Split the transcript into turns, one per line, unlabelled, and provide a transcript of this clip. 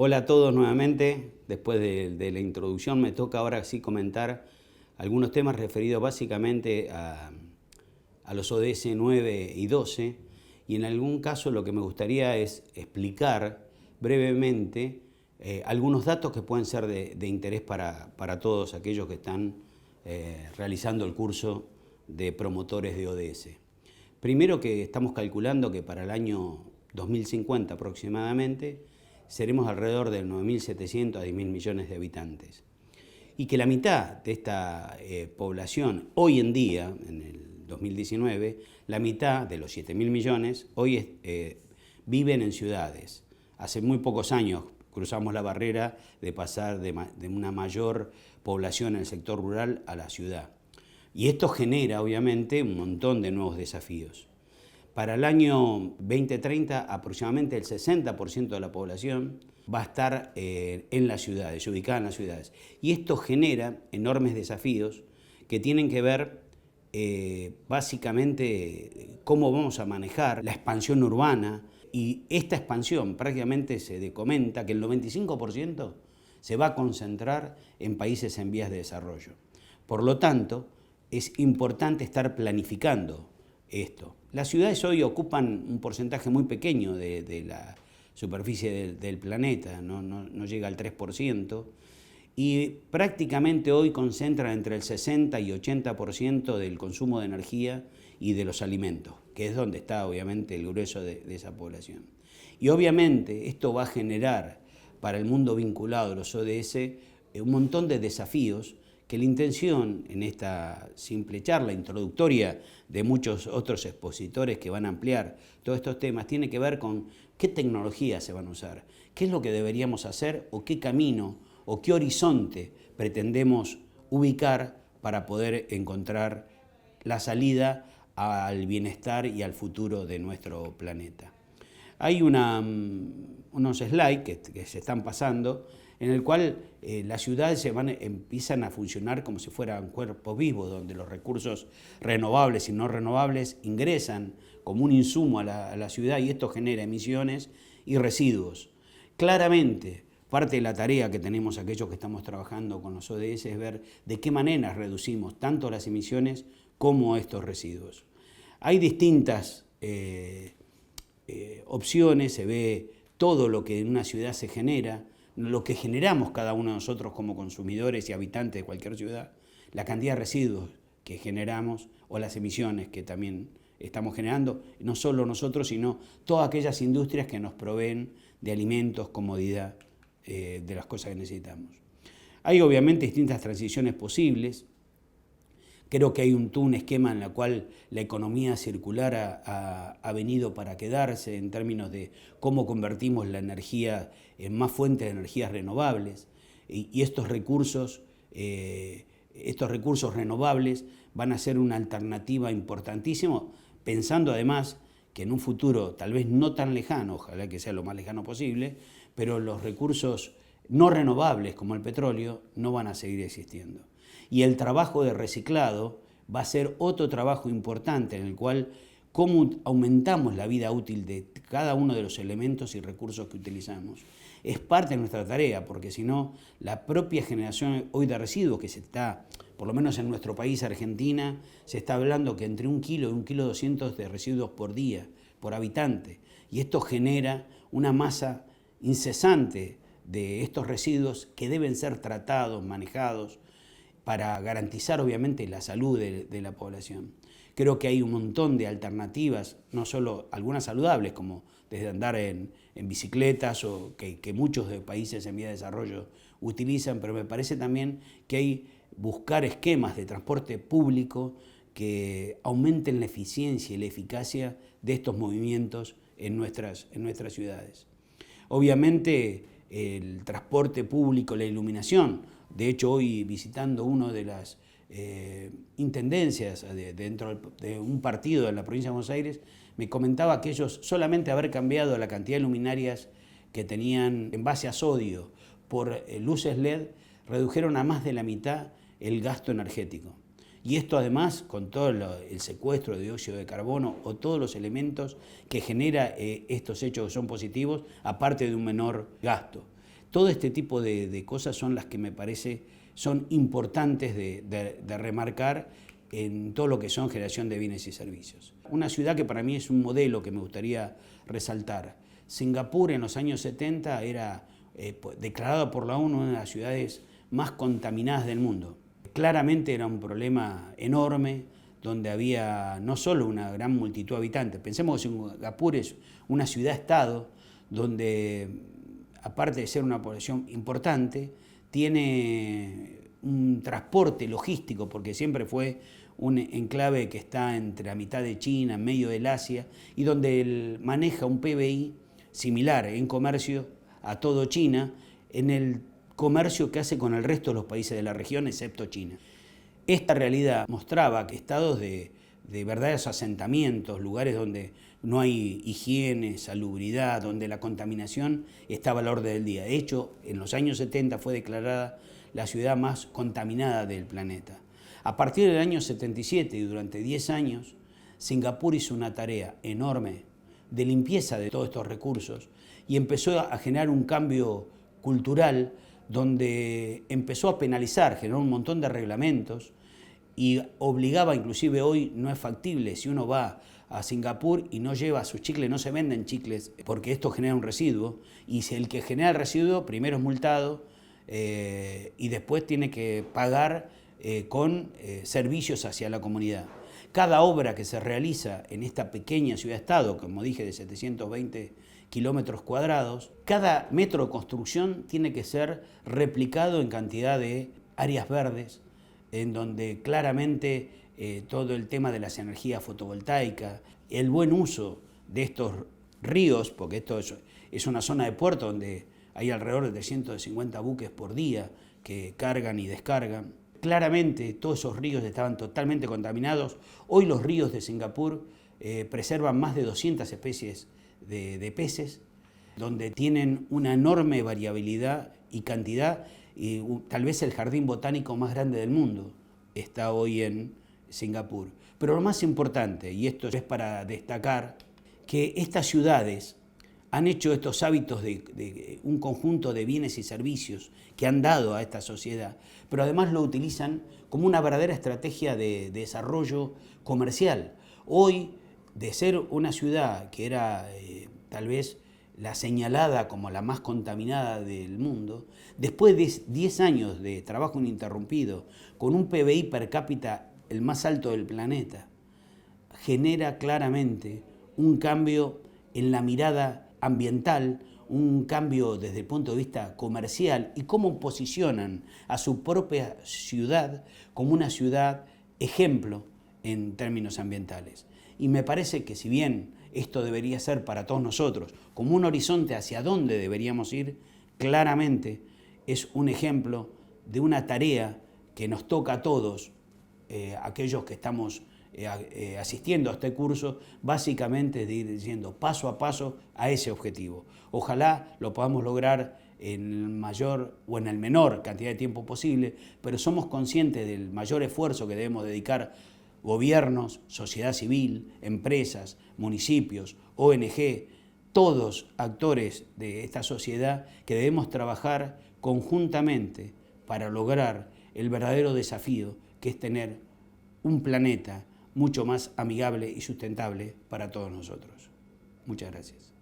Hola a todos nuevamente. Después de la introducción me toca ahora sí comentar algunos temas referidos básicamente a los ODS 9 y 12, y en algún caso lo que me gustaría es explicar brevemente algunos datos que pueden ser de interés para todos aquellos que están realizando el curso de promotores de ODS. Primero, que estamos calculando que para el año 2050 aproximadamente seremos alrededor de 9.700 a 10.000 millones de habitantes. Y que la mitad de esta población, hoy en día, en el 2019, la mitad de los 7.000 millones, hoy viven en ciudades. Hace muy pocos años cruzamos la barrera de pasar de una mayor población en el sector rural a la ciudad. Y esto genera, obviamente, un montón de nuevos desafíos. Para el año 2030, aproximadamente el 60% de la población va a estar en las ciudades, ubicada en las ciudades. Y esto genera enormes desafíos que tienen que ver básicamente cómo vamos a manejar la expansión urbana. Y esta expansión prácticamente se comenta que el 95% se va a concentrar en países en vías de desarrollo. Por lo tanto, es importante estar planificando esto. Las ciudades hoy ocupan un porcentaje muy pequeño de la superficie del planeta, no llega al 3%, y prácticamente hoy concentran entre el 60 y 80% del consumo de energía y de los alimentos, que es donde está obviamente el grueso de esa población. Y obviamente esto va a generar para el mundo vinculado a los ODS un montón de desafíos que la intención en esta simple charla introductoria de muchos otros expositores que van a ampliar todos estos temas tiene que ver con qué tecnologías se van a usar, qué es lo que deberíamos hacer o qué camino o qué horizonte pretendemos ubicar para poder encontrar la salida al bienestar y al futuro de nuestro planeta. Hay unos slides que se están pasando en el cual las ciudades empiezan a funcionar como si fueran cuerpos vivos, donde los recursos renovables y no renovables ingresan como un insumo a la ciudad y esto genera emisiones y residuos. Claramente, parte de la tarea que tenemos aquellos que estamos trabajando con los ODS es ver de qué manera reducimos tanto las emisiones como estos residuos. Hay distintas opciones, se ve todo lo que en una ciudad se genera, lo que generamos cada uno de nosotros como consumidores y habitantes de cualquier ciudad, la cantidad de residuos que generamos o las emisiones que también estamos generando, no solo nosotros, sino todas aquellas industrias que nos proveen de alimentos, comodidad, de las cosas que necesitamos. Hay obviamente distintas transiciones posibles. Creo que hay todo un esquema en el cual la economía circular ha venido para quedarse en términos de cómo convertimos la energía en más fuentes de energías renovables y estos recursos renovables van a ser una alternativa importantísima, pensando además que en un futuro tal vez no tan lejano, ojalá que sea lo más lejano posible, pero los recursos no renovables como el petróleo no van a seguir existiendo. Y el trabajo de reciclado va a ser otro trabajo importante en el cual cómo aumentamos la vida útil de cada uno de los elementos y recursos que utilizamos. Es parte de nuestra tarea, porque si no, la propia generación hoy de residuos que se está, por lo menos en nuestro país, Argentina, se está hablando que entre 1 kilo y 1,2 kilos de residuos por día, por habitante. Y esto genera una masa incesante de estos residuos que deben ser tratados, manejados, para garantizar obviamente la salud de la población. Creo que hay un montón de alternativas, no solo algunas saludables, como desde andar en bicicletas o que muchos de países en vía de desarrollo utilizan, pero me parece también que hay buscar esquemas de transporte público que aumenten la eficiencia y la eficacia de estos movimientos en nuestras ciudades. Obviamente el transporte público, la iluminación. De hecho, hoy visitando una de las intendencias dentro de un partido en la provincia de Buenos Aires, me comentaba que ellos solamente haber cambiado la cantidad de luminarias que tenían en base a sodio por luces LED, redujeron a más de la mitad el gasto energético. Y esto además con todo el secuestro de dióxido de carbono o todos los elementos que genera estos hechos que son positivos, aparte de un menor gasto. Todo este tipo de cosas son las que me parece son importantes de remarcar en todo lo que son generación de bienes y servicios. Una ciudad que para mí es un modelo que me gustaría resaltar. Singapur en los años 70 era declarada por la ONU una de las ciudades más contaminadas del mundo. Claramente era un problema enorme, donde había no solo una gran multitud de habitantes. Pensemos que Singapur es una ciudad-estado donde, aparte de ser una población importante, tiene un transporte logístico, porque siempre fue un enclave que está entre la mitad de China, en medio del Asia, y donde él maneja un PBI similar en comercio a todo China, en el comercio que hace con el resto de los países de la región, excepto China. Esta realidad mostraba que estados de verdaderos asentamientos, lugares donde no hay higiene, salubridad, donde la contaminación estaba a la orden del día. De hecho, en los años 70 fue declarada la ciudad más contaminada del planeta. A partir del año 77 y durante 10 años, Singapur hizo una tarea enorme de limpieza de todos estos recursos y empezó a generar un cambio cultural donde empezó a penalizar, generó un montón de reglamentos y obligaba, inclusive hoy no es factible, si uno va a Singapur y no lleva sus chicles, no se venden chicles porque esto genera un residuo, y si el que genera el residuo primero es multado y después tiene que pagar con servicios hacia la comunidad. Cada obra que se realiza en esta pequeña ciudad-estado, como dije, de 720 kilómetros cuadrados, cada metro de construcción tiene que ser replicado en cantidad de áreas verdes, en donde claramente todo el tema de las energías fotovoltaicas, el buen uso de estos ríos, porque esto es una zona de puerto donde hay alrededor de 350 buques por día que cargan y descargan. Claramente todos esos ríos estaban totalmente contaminados. Hoy los ríos de Singapur preservan más de 200 especies de peces, donde tienen una enorme variabilidad y cantidad, y tal vez el jardín botánico más grande del mundo está hoy en Singapur. Pero lo más importante, y esto es para destacar, que estas ciudades han hecho estos hábitos de un conjunto de bienes y servicios que han dado a esta sociedad, pero además lo utilizan como una verdadera estrategia de desarrollo comercial. Hoy, de ser una ciudad que era tal vez la señalada como la más contaminada del mundo, después de 10 años de trabajo ininterrumpido, con un PBI per cápita el más alto del planeta, genera claramente un cambio en la mirada ambiental, un cambio desde el punto de vista comercial y cómo posicionan a su propia ciudad como una ciudad ejemplo en términos ambientales. Y me parece que si bien esto debería ser para todos nosotros como un horizonte hacia dónde deberíamos ir, claramente es un ejemplo de una tarea que nos toca a todos, aquellos que estamos asistiendo a este curso, básicamente de ir yendo paso a paso a ese objetivo. Ojalá lo podamos lograr en el mayor o en el menor cantidad de tiempo posible, pero somos conscientes del mayor esfuerzo que debemos dedicar gobiernos, sociedad civil, empresas, municipios, ONG, todos actores de esta sociedad, que debemos trabajar conjuntamente para lograr el verdadero desafío, que es tener un planeta mucho más amigable y sustentable para todos nosotros. Muchas gracias.